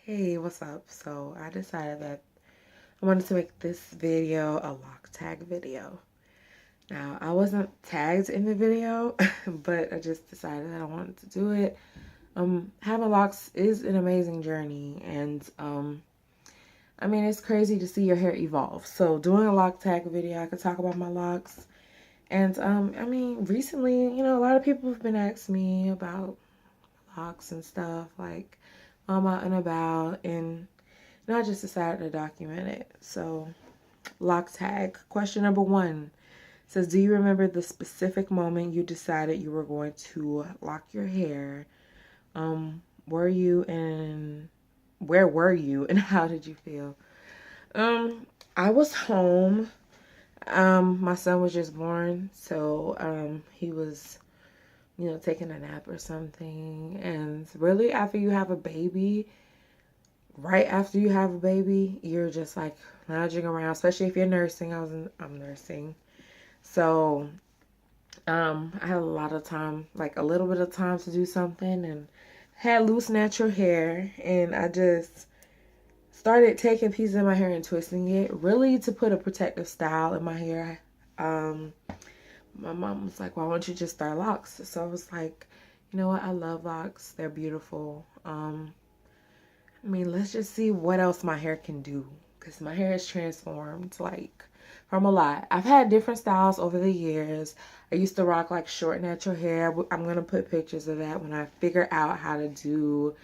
Hey, what's up? So I decided that I wanted to make this video a lock tag video. Now, I wasn't tagged in the video, but I just decided that I wanted to do it. Having locks is an amazing journey, and I mean, it's crazy to see your hair evolve. So doing a lock tag video, I could talk about my locks. And I mean, recently, a lot of people have been asking me about locks and stuff, like I'm out and about, and I just decided to document it. So, lock tag. Question number 1 says, do you remember the specific moment you decided you were going to lock your hair? Were you in, where were you and how did you feel? I was home. My son was just born, so he was, taking a nap or something. And really, after you have a baby, right after you have a baby, you're just like lounging around, especially if you're nursing. I'm nursing. So, I had a lot of time, like a little bit of time to do something, and had loose natural hair, and I just started taking pieces of my hair and twisting it, really to put a protective style in my hair. Um, my mom was like, why don't you just start locks? So I was like, you know what? I love locks. They're beautiful. I mean, let's just see what else my hair can do, because my hair is transformed, like, from a lot. I've had different styles over the years. I used to rock, like, short natural hair. I'm going to put pictures of that when I figure out how to do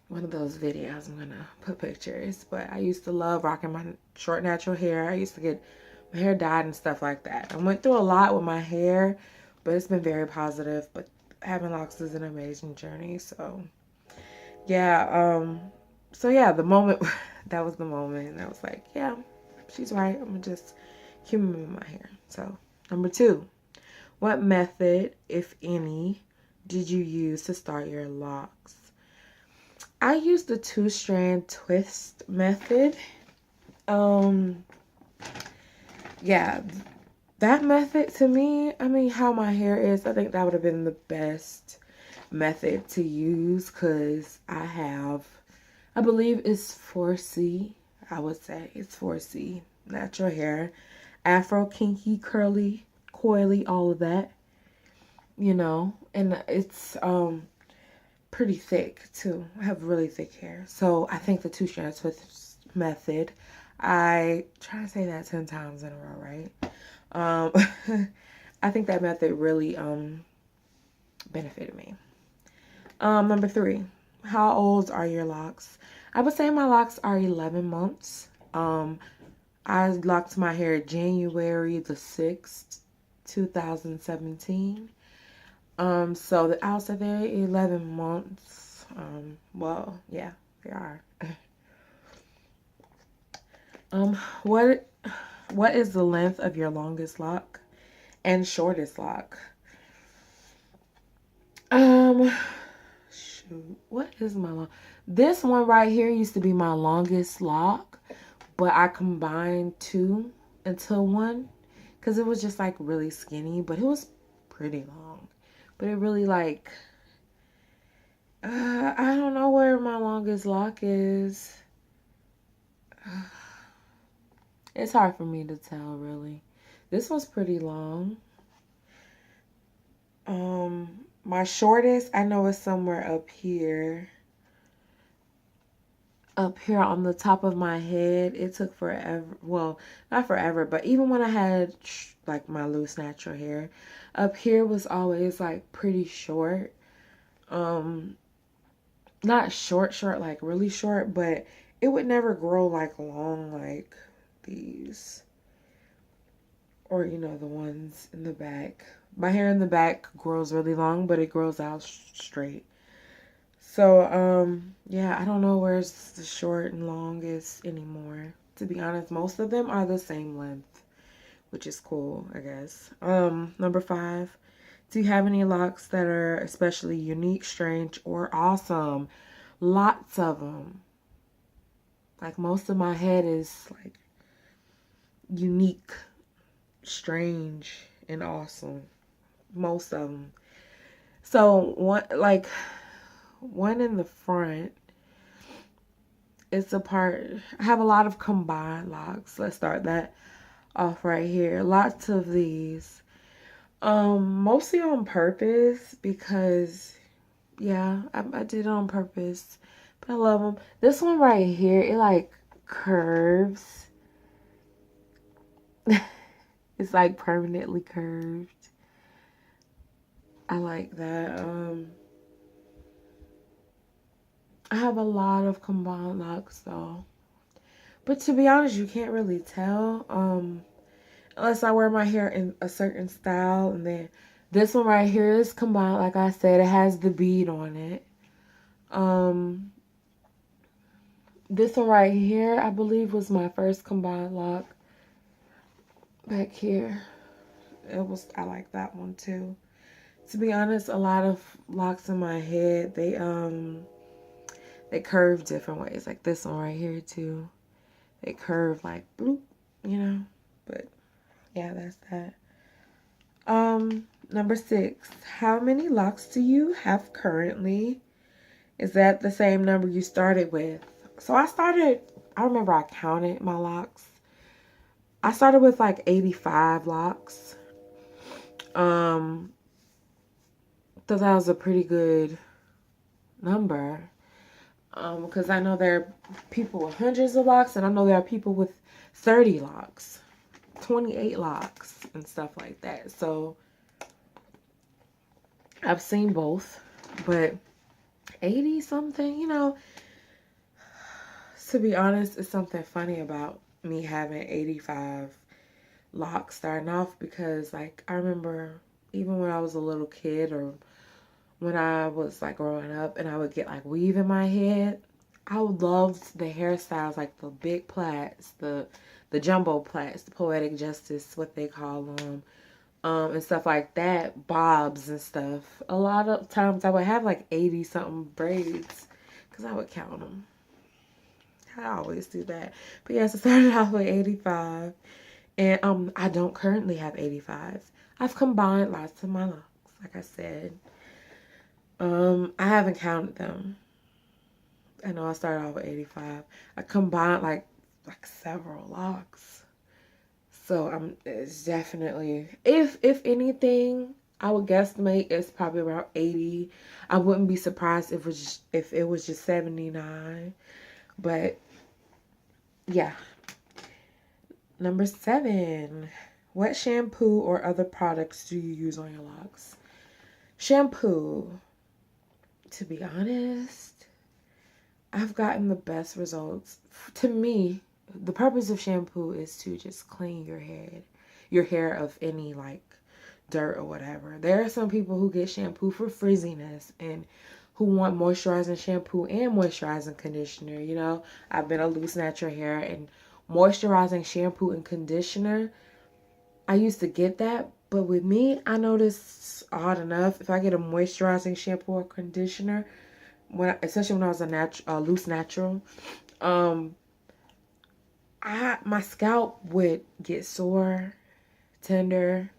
one of those videos. I'm going to put pictures. But I used to love rocking my short natural hair. I used to get my hair dyed and stuff like that. I went through a lot with my hair, but it's been very positive. But having locks is an amazing journey, so yeah. So yeah, the moment that was the moment, and I was like, yeah, she's right. I'm gonna just keep moving my hair. So number 2, what method, if any, did you use to start your locks? I used the 2-strand twist method. Um, yeah, that method to me, I mean, how my hair is, I think that would have been the best method to use, because I believe it's 4C. I would say it's 4C. Natural hair. Afro, kinky, curly, coily, all of that. And it's pretty thick too. I have really thick hair. So I think the 2-strand twist method, I try to say that 10 times in a row, right? I think that method really benefited me. Number 3, how old are your locks? I would say my locks are 11 months. I locked my hair January the 6th, 2017. So I'll say they're 11 months. Well, yeah, they are. Um, what what is the length of your longest lock and shortest lock? Um, Shoot, what is my long? This one right here used to be my longest lock, but I combined 2 into 1 because it was just like really skinny, but it was pretty long. But it really like, I don't know where my longest lock is. It's hard for me to tell, really. This one's pretty long. My shortest, I know it's somewhere up here. Up here on the top of my head. It took forever. Well, not forever, but even when I had like my loose natural hair, up here was always like pretty short. Not short, like really short, but it would never grow like long like these. Or, the ones in the back. My hair in the back grows really long, but it grows out straight. So, yeah, I don't know where's the short and longest anymore. To be honest, most of them are the same length, which is cool, I guess. Number 5, do you have any locks that are especially unique, strange, or awesome? Lots of them. Like, most of my head is, like, unique, strange, and awesome. Most of them. So, one in the front, it's a part. I have a lot of combined locks. Let's start that off right here. Lots of these. Mostly on purpose because, yeah, I did it on purpose. But I love them. This one right here, it like curves. It's like permanently curved. I like that. I have a lot of combined locks though. But to be honest, you can't really tell. Unless I wear my hair in a certain style. And then this one right here is combined. Like I said, it has the bead on it. This one right here, I believe, was my first combined lock. Back here. I like that one too. To be honest, a lot of locks in my head, they curve different ways. Like this one right here too. They curve like bloop, you know. But yeah, that's that. Number 6. How many locks do you have currently? Is that the same number you started with? So I remember I counted my locks. I started with like 85 locks. So that was a pretty good number. Because I know there are people with hundreds of locks, and I know there are people with 30 locks, 28 locks, and stuff like that. So I've seen both, but 80 something, you know, to be honest, it's something funny about me having 85 locks starting off, because like I remember even when I was a little kid, or when I was like growing up and I would get like weave in my head, I loved the hairstyles, like the big plaits, the jumbo plaits, the poetic justice, what they call them, and stuff like that, bobs and stuff. A lot of times I would have like 80 something braids because I would count them. I always do that. But yes, I started off with 85. And I don't currently have 85. I've combined lots of my locks, like I said. I haven't counted them. I know I started off with 85. I combined like several locks. So it's definitely, if anything, I would guesstimate it's probably around 80. I wouldn't be surprised if it was just 79. But yeah. Number 7. What shampoo or other products do you use on your locks? Shampoo. To be honest, I've gotten the best results. To me, the purpose of shampoo is to just clean your hair of any like dirt or whatever. There are some people who get shampoo for frizziness and who want moisturizing shampoo and moisturizing conditioner. You know, I've been a loose natural hair, and moisturizing shampoo and conditioner, I used to get that, but with me, I noticed odd enough, if I get a moisturizing shampoo or conditioner, especially when I was a loose natural, my scalp would get sore, tender.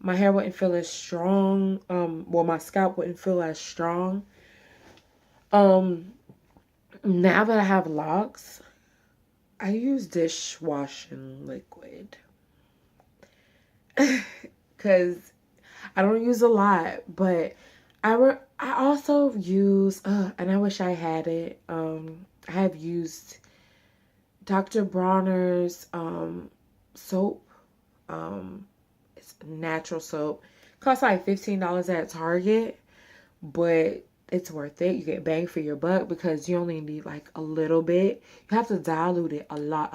My hair wouldn't feel as strong. Well, my scalp wouldn't feel as strong. Now that I have locks, I use dishwashing liquid. Because I don't use a lot, but I also use, and I wish I had it. I have used Dr. Bronner's soap. It's natural soap. Costs like $15 at Target, but it's worth it. You get bang for your buck because you only need like a little bit. You have to dilute it a lot.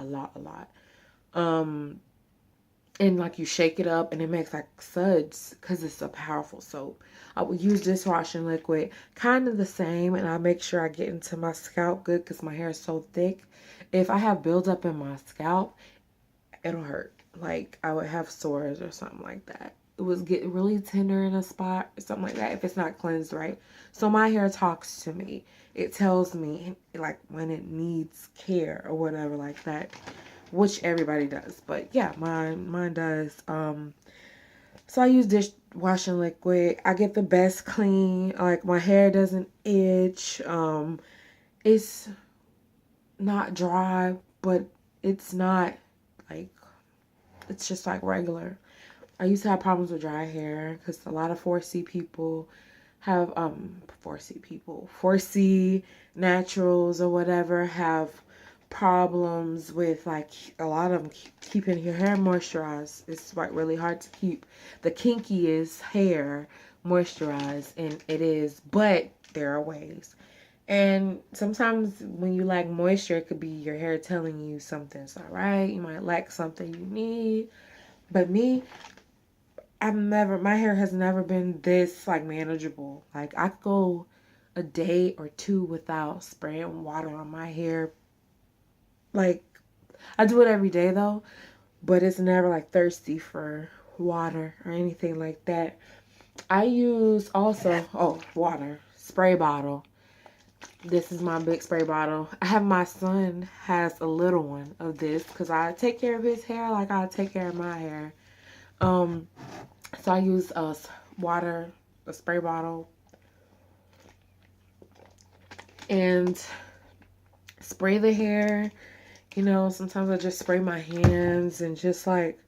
And like you shake it up and it makes like suds because it's a powerful soap. I would use dishwashing liquid, kind of the same, and I make sure I get into my scalp good because my hair is so thick. If I have buildup in my scalp, it'll hurt. Like I would have sores or something like that. It was getting really tender in a spot or something like that if it's not cleansed right. So my hair talks to me. It tells me like when it needs care or whatever like that, which everybody does. But yeah, mine does. So I use dishwashing liquid. I get the best clean. Like my hair doesn't itch. It's not dry, but it's not like, it's just like regular. I used to have problems with dry hair because a lot of 4C people have 4C naturals or whatever have problems with, like, a lot of them keeping your hair moisturized. It's like really hard to keep the kinkiest hair moisturized, and it is, but there are ways. And sometimes when you lack moisture, it could be your hair telling you something's not right. You might lack something you need. But me, my hair has never been this like manageable. Like I could go a day or two without spraying water on my hair. Like I do it every day though, but it's never like thirsty for water or anything like that. I use also, water, spray bottle. This is my big spray bottle. I have my son has a little one of this because I take care of his hair like I take care of my hair. So I use water, a spray bottle, and spray the hair. You know, sometimes I just spray my hands and just like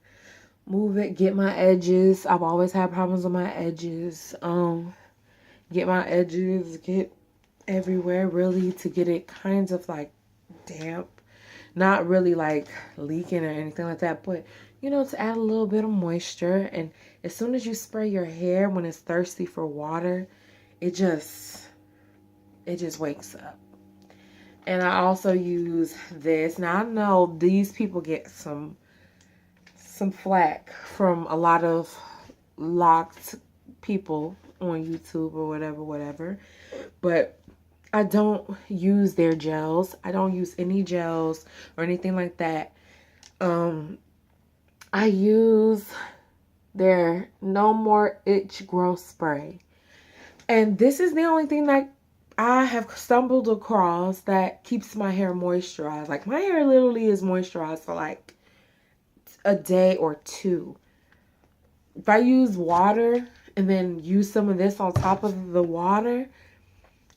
move it, get my edges. I've always had problems with my edges. Get my edges, get everywhere really to get it kind of like damp. Not really like leaking or anything like that, but you know, to add a little bit of moisture. And as soon as you spray your hair when it's thirsty for water, it just wakes up. And I also use this. Now I know these people get some flack from a lot of locked people on YouTube or whatever. But I don't use their gels. I don't use any gels or anything like that. I use their No More Itch Growth Spray. And this is the only thing that I have stumbled across that keeps my hair moisturized. Like my hair literally is moisturized for like a day or two. If I use water and then use some of this on top of the water,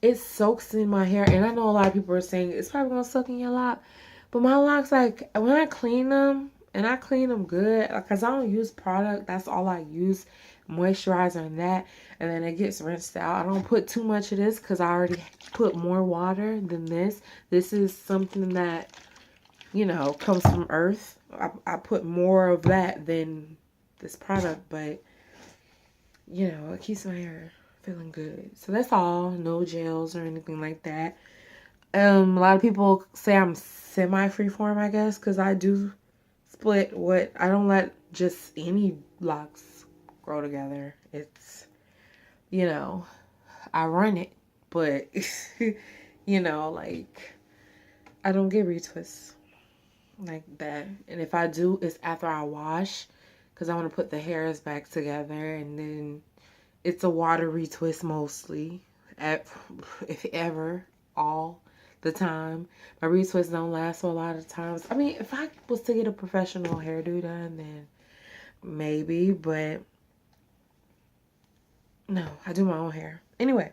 it soaks in my hair. And I know a lot of people are saying it's probably gonna soak in your lock, but my locks, like when I clean them, and I clean them good because I don't use product. That's all I use, moisturizer and that, and then it gets rinsed out. I don't put too much of this because I already put more water than this. This is something that, you know, comes from earth. I put more of that than this product, but you know, it keeps my hair feeling good. So that's all. No gels or anything like that. A lot of people say I'm semi freeform, I guess, because I do split I don't let just any locks grow together. It's, you know, I run it, but you know, like I don't get retwists like that. And if I do, it's after I wash because I want to put the hairs back together, and then it's a water retwist mostly, if ever, all the time. My retwists don't last for a lot of times. I mean, if I was to get a professional hairdo done, then maybe, but no, I do my own hair. Anyway,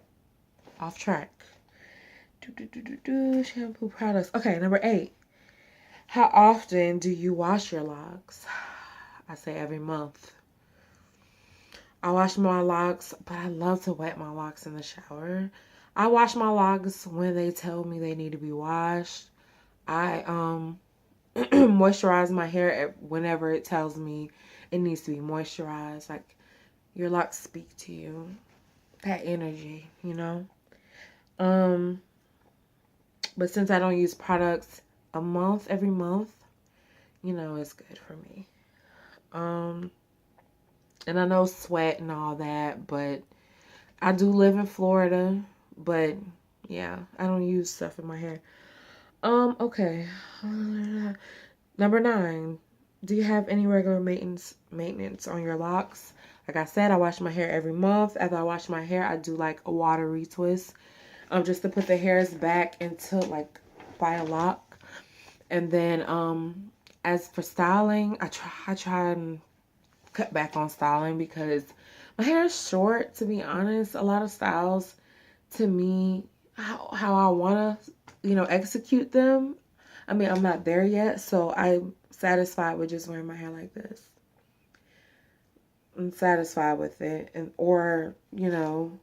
off track. Shampoo products. Okay, number 8. How often do you wash your locks? I say every month. I wash my locks, but I love to wet my locks in the shower. I wash my locks when they tell me they need to be washed. I moisturize my hair whenever it tells me it needs to be moisturized. Like, your locks speak to you. That energy, you know? But since I don't use products every month, you know, it's good for me. And I know sweat and all that, but I do live in Florida, but yeah, I don't use stuff in my hair. Okay. Number 9, do you have any regular maintenance on your locks? Like I said, I wash my hair every month. After I wash my hair, I do like a water retwist, just to put the hairs back into like by a lock. And then as for styling, I try and cut back on styling because my hair is short, to be honest. A lot of styles, to me, how I want to, you know, execute them, I mean, I'm not there yet, so I'm satisfied with just wearing my hair like this. I'm satisfied with it. And or, you know,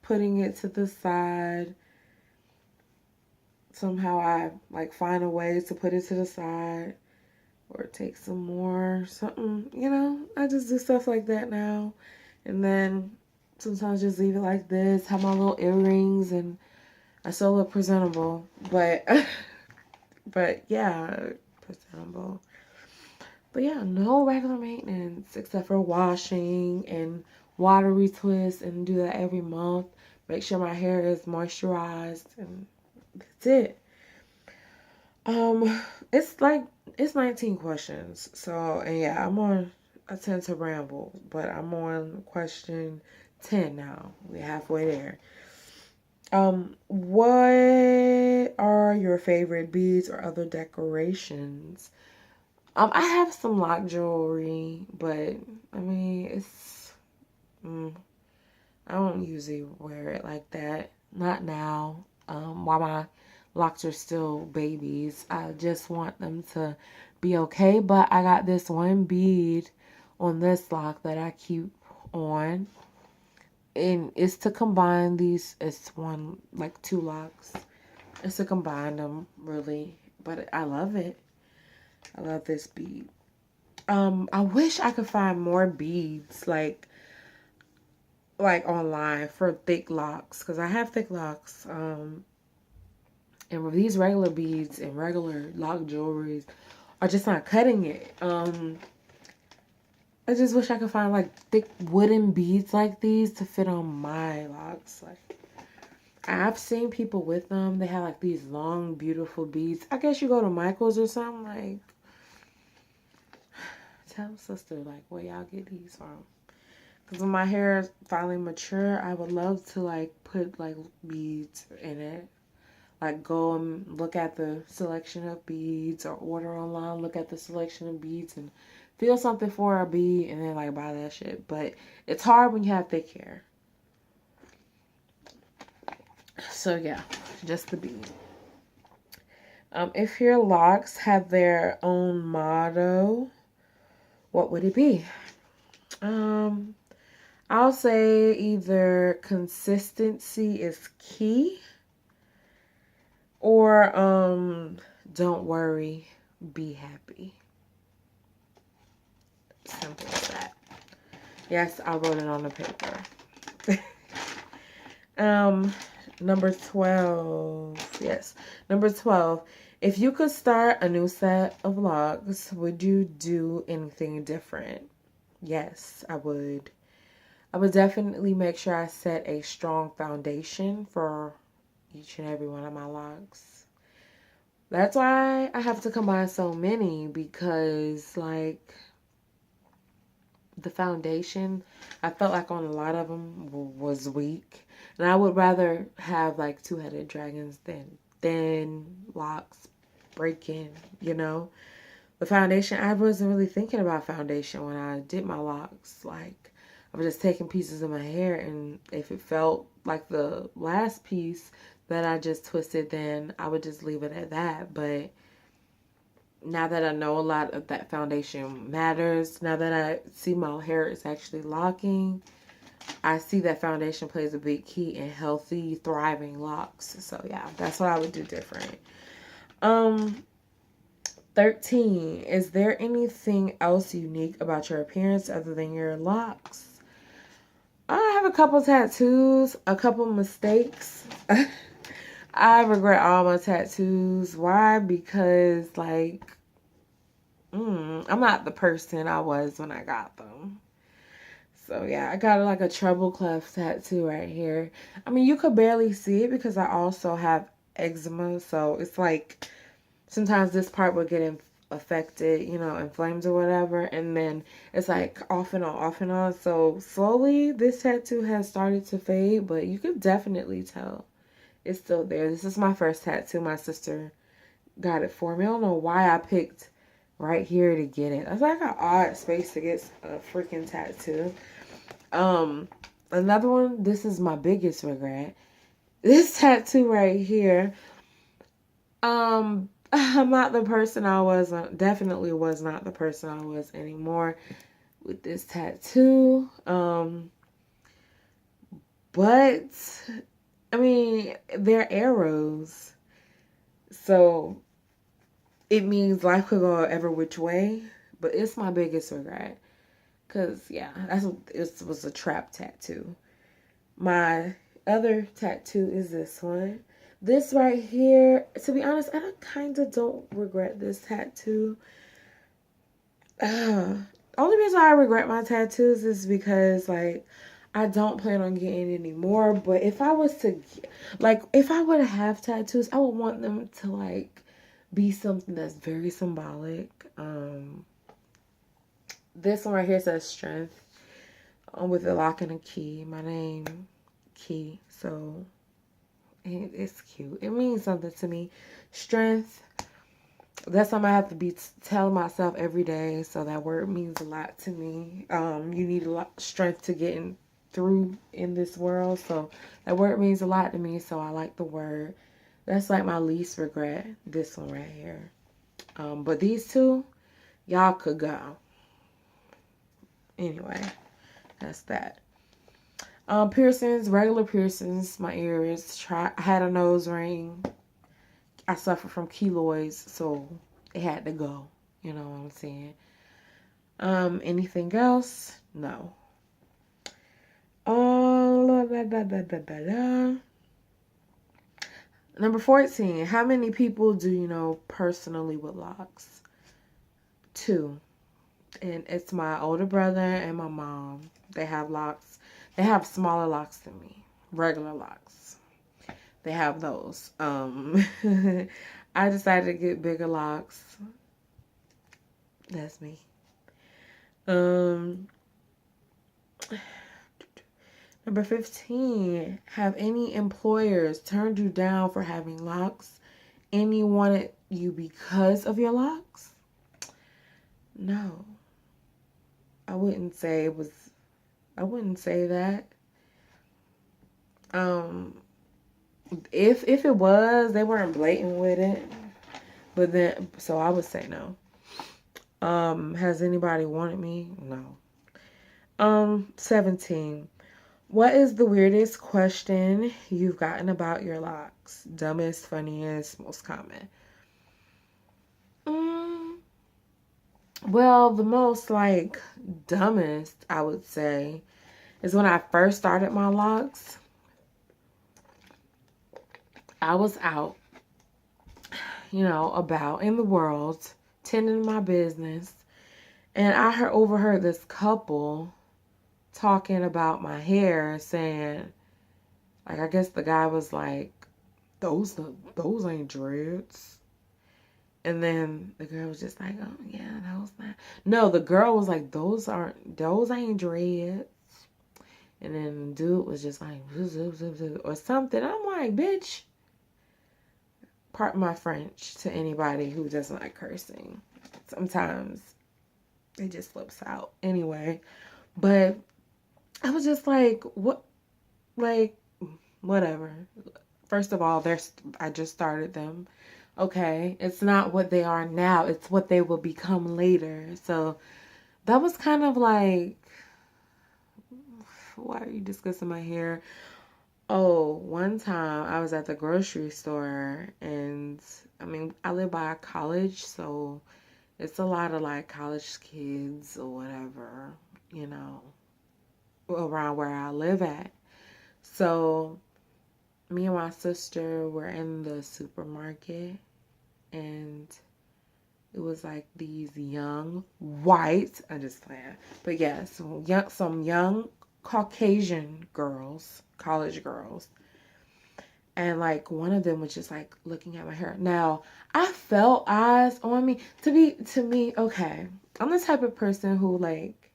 putting it to the side. Somehow I like find a way to put it to the side or take some more something, you know. I just do stuff like that now. And then sometimes just leave it like this, have my little earrings, and I still look presentable. But but yeah, presentable. But yeah, no regular maintenance except for washing and water retwist, and do that every month. Make sure my hair is moisturized, and that's it. Um, it's like it's 19 questions. So, and yeah, I tend to ramble, but I'm on question 10 now. We're halfway there. What are your favorite beads or other decorations? I have some lock jewelry, but I mean, I don't usually wear it like that. Not now. While my locks are still babies, I just want them to be okay. But I got this one bead on this lock that I keep on, and it's to combine these. It's one like two locks. It's to combine them really, but I love it. I love this bead. I wish I could find more beads like online for thick locks, because I have thick locks. And with these regular beads and regular lock jewelries are just not cutting it. I just wish I could find like thick wooden beads like these to fit on my locks. Like, I've seen people with them. They have like these long, beautiful beads. I guess you go to Michael's or something. Like, tell sister like where y'all get these from. Because when my hair is finally mature, I would love to like put like beads in it. Like go and look at the selection of beads, or order online, look at the selection of beads and feel something for a bead and then like buy that shit. But it's hard when you have thick hair. So yeah, just the bead. If your locks have their own motto, what would it be? I'll say either consistency is key, or don't worry, be happy. Simple as that. Yes, I wrote it on the paper. Number 12. Yes. Number 12. If you could start a new set of vlogs, would you do anything different? Yes, I would. I would definitely make sure I set a strong foundation for each and every one of my vlogs. That's why I have to combine so many, because like the foundation, I felt like on a lot of them was weak. And I would rather have like two-headed dragons than thin locks breaking, you know. The foundation, I wasn't really thinking about foundation when I did my locks. Like, I was just taking pieces of my hair, and if it felt like the last piece that I just twisted, then I would just leave it at that. But now that I know a lot of that foundation matters, now that I see my hair is actually locking, I see that foundation plays a big key in healthy, thriving locks. So yeah, that's what I would do different. 13. Is there anything else unique about your appearance other than your locks? I have a couple tattoos, a couple mistakes. I regret all my tattoos. Why? Because like, I'm not the person I was when I got them. So yeah, I got like a treble clef tattoo right here. I mean, you could barely see it because I also have eczema. So it's like sometimes this part will get affected, you know, inflamed or whatever. And then it's like off and on, off and on. So slowly this tattoo has started to fade, but you could definitely tell it's still there. This is my first tattoo. My sister got it for me. I don't know why I picked right here to get it. That's like an odd space to get a freaking tattoo. Another one, this is my biggest regret. This tattoo right here. I'm not the person I was, definitely was not the person I was anymore with this tattoo. But, I mean, they're arrows. So, it means life could go every which way. But it's my biggest regret. Because, yeah, it was a trap tattoo. My other tattoo is this one. This right here, to be honest, I kind of don't regret this tattoo. Only reason I regret my tattoos is because, like, I don't plan on getting any more. But if I was to, like, if I were to have tattoos, I would want them to, like, be something that's very symbolic. This one right here says strength, with a lock and a key. My name, Key. So it's cute. It means something to me. Strength. That's something I have to be telling myself every day. So that word means a lot to me. You need a lot of strength to get through in this world. So that word means a lot to me. So I like the word. That's like my least regret. This one right here. But these two, y'all could go. Anyway, that's that. Piercings, regular piercings, my ears. I had a nose ring. I suffer from keloids, so it had to go. You know what I'm saying? Anything else? No. Number 14. How many people do you know personally with locks? 2. And it's my older brother and my mom. They have locks. They have smaller locks than me. Regular locks. They have those. I decided to get bigger locks. That's me. Number 15. Have any employers turned you down for having locks? Any wanted you because of your locks? No. I wouldn't say it was. I wouldn't say that. If it was, they weren't blatant with it. But then, so I would say no. Has anybody wanted me? No. 17. What is the weirdest question you've gotten about your locks? Dumbest, funniest, most common. Well, the most, like, dumbest, I would say, is when I first started my locks. I was out, about in the world, tending my business, and I overheard this couple talking about my hair, saying, like, I guess the guy was like, those ain't dreads. And then the girl was just like, oh yeah, those not. No, the girl was like, those ain't dreads. And then the dude was just like, or something. I'm like, bitch. Pardon my French to anybody who doesn't like cursing. Sometimes it just flips out. Anyway, but I was just like, what? Like, whatever. First of all, I just started them. Okay, it's not what they are now. It's what they will become later. So that was kind of like, why are you discussing my hair? Oh, one time I was at the grocery store, and I mean, I live by a college, so it's a lot of like college kids or whatever, around where I live at. So me and my sister were in the supermarket, and it was like these young white, I just playing, but yeah, some young Caucasian girls, college girls. And like one of them was just like looking at my hair. Now, I felt eyes on me. To me, okay. I'm the type of person who, like,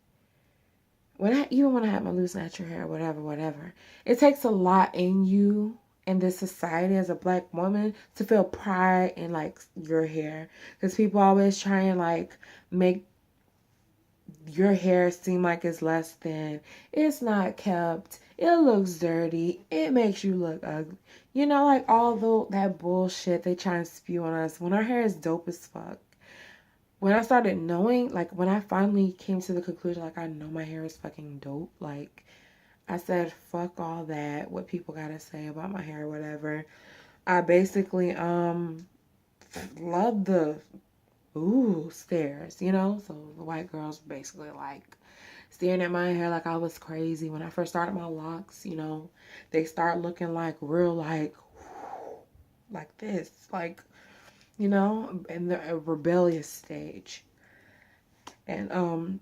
even when I have my loose natural hair, whatever, it takes a lot in you in this society as a black woman to feel pride in like your hair. Because people always try and like make your hair seem like it's less than. It's not kept. It looks dirty. It makes you look ugly. You know, like all that bullshit they try and spew on us. When our hair is dope as fuck. When I started knowing, like when I finally came to the conclusion, like I know my hair is fucking dope. Like I said, fuck all that. What people gotta say about my hair, whatever. I basically love the stares, you know? So the white girls basically like staring at my hair like I was crazy. When I first started my locks, you know, they start looking like real like this, like, you know, in the rebellious stage. And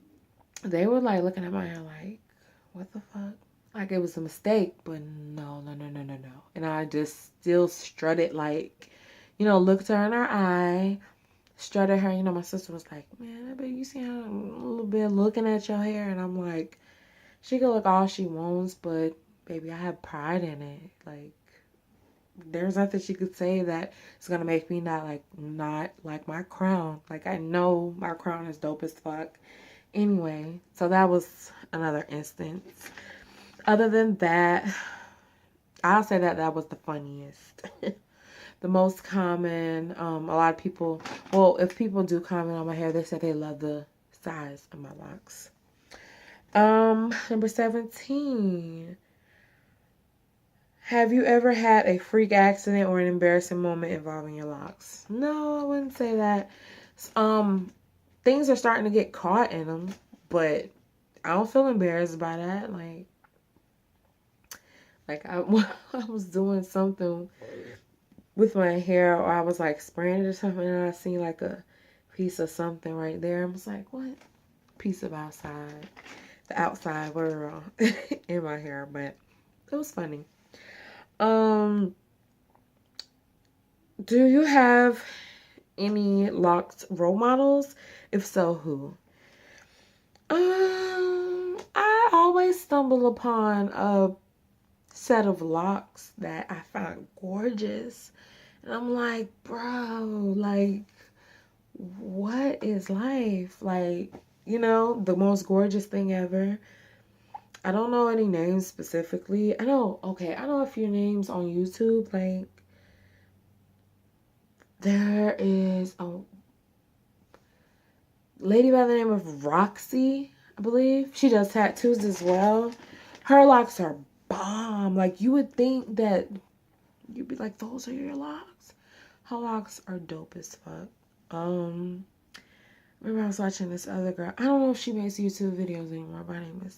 they were like looking at my hair like, what the fuck? Like it was a mistake, but no, no, no, no, no, no. And I just still strutted like, you know, looked her in her eye, strutted her. You know, my sister was like, man, I bet you see how I'm a little bit looking at your hair. And I'm like, she can look all she wants, but baby, I have pride in it. Like, there's nothing she could say that is gonna make me not like my crown. Like I know my crown is dope as fuck. Anyway, so that was another instance. Other than that, I'll say that that was the funniest. The most common, a lot of people, well, if people do comment on my hair, they say they love the size of my locks. Number 17. Have you ever had a freak accident or an embarrassing moment involving your locks? No, I wouldn't say that. Things are starting to get caught in them, but I don't feel embarrassed by that. Like I, I was doing something with my hair, or I was like spraying it or something, and I seen like a piece of something right there. I was like, what? Piece of the outside, whatever, in my hair, but it was funny. Um, do you have any locked role models? If so, who? I always stumble upon a set of locks that I find gorgeous. And I'm like, bro, like, what is life? Like, you know, the most gorgeous thing ever. I don't know any names specifically. I know a few names on YouTube. Like, there is a lady by the name of Roxy, I believe. She does tattoos as well. Her locks are bomb. Like, you would think that you'd be like, those are your locks. Her locks are dope as fuck. Remember I was watching this other girl. I don't know if she makes YouTube videos anymore, but her name is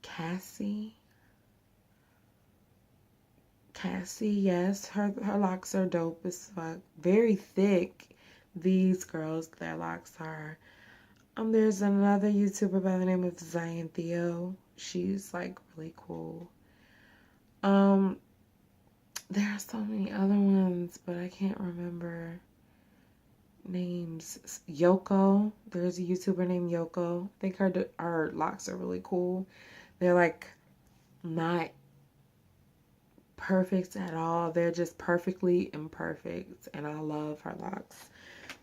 Cassie. Cassie, yes. Her locks are dope as fuck. Very thick. These girls, their locks are. There's another YouTuber by the name of Zion Theo. She's like really cool. There are so many other ones, but I can't remember names. Yoko. There's a YouTuber named Yoko. I think her locks are really cool. They're like not perfect at all. They're just perfectly imperfect, and I love her locks.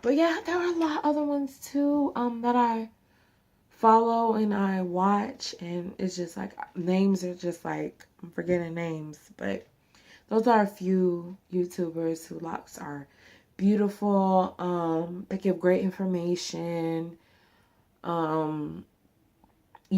But yeah, there are a lot of other ones too that I follow and I watch, and it's just like names are just like I'm forgetting names, but those are a few YouTubers whose locks are beautiful. They give great information. You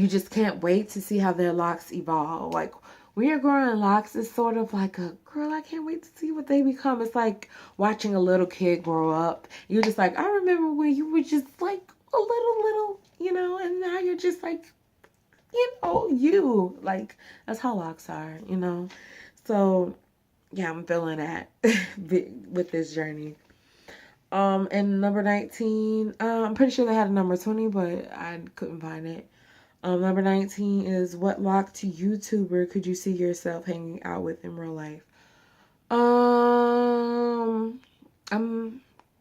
just can't wait to see how their locks evolve. Like when you're growing locks, it's sort of like a girl, I can't wait to see what they become. It's like watching a little kid grow up. You're just like, I remember when you were just like a little, you know, and now you're just like, you know, like that's how locks are, you know. So yeah, I'm feeling that with this journey. And number 19, I'm pretty sure they had a number 20, but I couldn't find it. Number 19 is, what locked YouTuber could you see yourself hanging out with in real life? I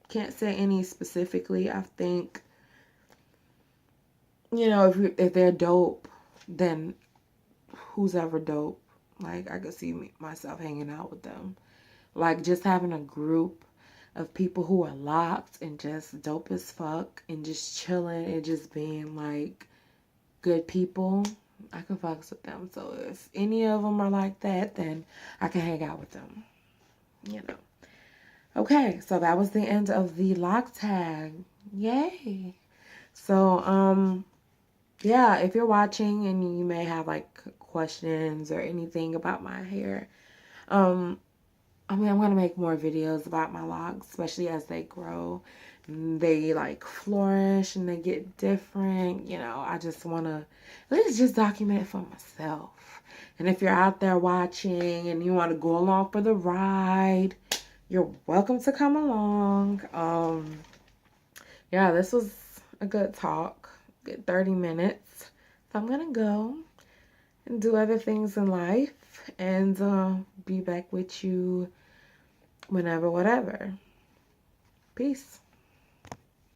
can't say any specifically. I think, you know, if they're dope, then who's ever dope? Like, I could see myself hanging out with them. Like, just having a group of people who are locked and just dope as fuck and just chilling and just being, like, good people. I can fucks with them. So if any of them are like that, then I can hang out with them. You know. Okay, so that was the end of the Loc Tag. Yay. So, yeah, if you're watching and you may have like questions or anything about my hair, I mean, I'm going to make more videos about my locks, especially as they grow. They like flourish and they get different. You know, I just want to at least just document for myself. And if you're out there watching and you want to go along for the ride, you're welcome to come along. Yeah, this was a good talk, good 30 minutes. So I'm going to go and do other things in life and be back with you whenever, whatever. Peace.